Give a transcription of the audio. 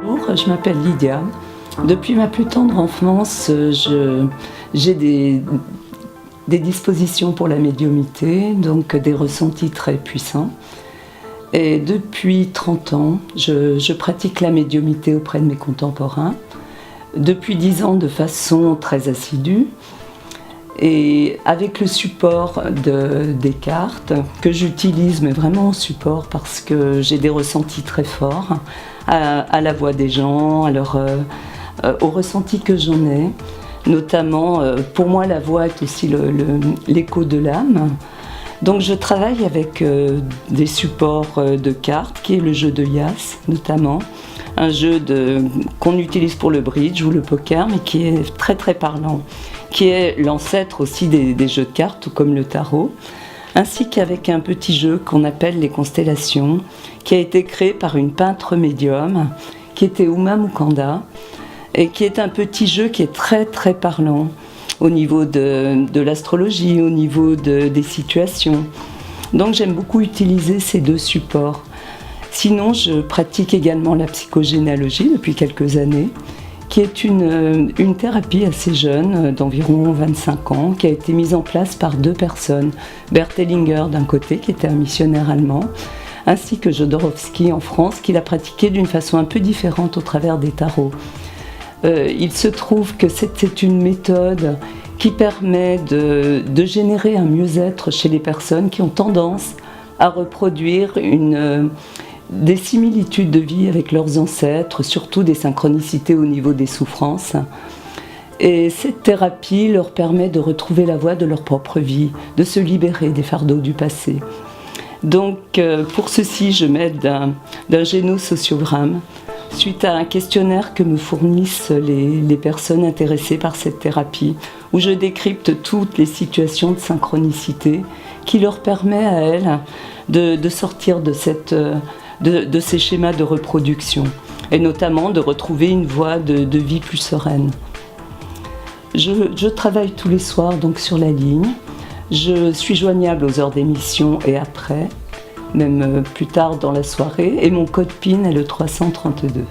Bonjour, je m'appelle Lydia. Depuis ma plus tendre enfance, j'ai des dispositions pour la médiumnité, donc des ressentis très puissants. Et depuis 30 ans, je pratique la médiumnité auprès de mes contemporains. Depuis 10 ans de façon très assidue. Et avec le support des cartes que j'utilise, mais vraiment en support parce que j'ai des ressentis très forts à la voix des gens, au ressenti que j'en ai. Notamment, pour moi, la voix est aussi l'écho de l'âme. Donc je travaille avec des supports de cartes, qui est le jeu de Yas notamment, un jeu qu'on utilise pour le bridge ou le poker, mais qui est très très parlant, qui est l'ancêtre aussi des jeux de cartes, tout comme le tarot, ainsi qu'avec un petit jeu qu'on appelle les constellations, qui a été créé par une peintre médium, qui était Uma Mukanda, et qui est un petit jeu qui est très très parlant, au niveau de l'astrologie, au niveau des situations. Donc j'aime beaucoup utiliser ces deux supports. Sinon, je pratique également la psychogénéalogie depuis quelques années, qui est une thérapie assez jeune, d'environ 25 ans, qui a été mise en place par deux personnes. Bert Hellinger d'un côté, qui était un missionnaire allemand, ainsi que Jodorowsky en France, qui l'a pratiquée d'une façon un peu différente au travers des tarots. Il se trouve que c'est une méthode qui permet de générer un mieux-être chez les personnes qui ont tendance à reproduire des similitudes de vie avec leurs ancêtres, surtout des synchronicités au niveau des souffrances. Et cette thérapie leur permet de retrouver la voie de leur propre vie, de se libérer des fardeaux du passé. Donc pour ceci, je m'aide d'un génosociogramme suite à un questionnaire que me fournissent les personnes intéressées par cette thérapie, où je décrypte toutes les situations de synchronicité qui leur permet à elles de sortir de ces schémas de reproduction, et notamment de retrouver une voie de vie plus sereine. Je travaille tous les soirs donc sur la ligne. Je suis joignable aux heures d'émission et après, même plus tard dans la soirée, et mon code PIN est le 332.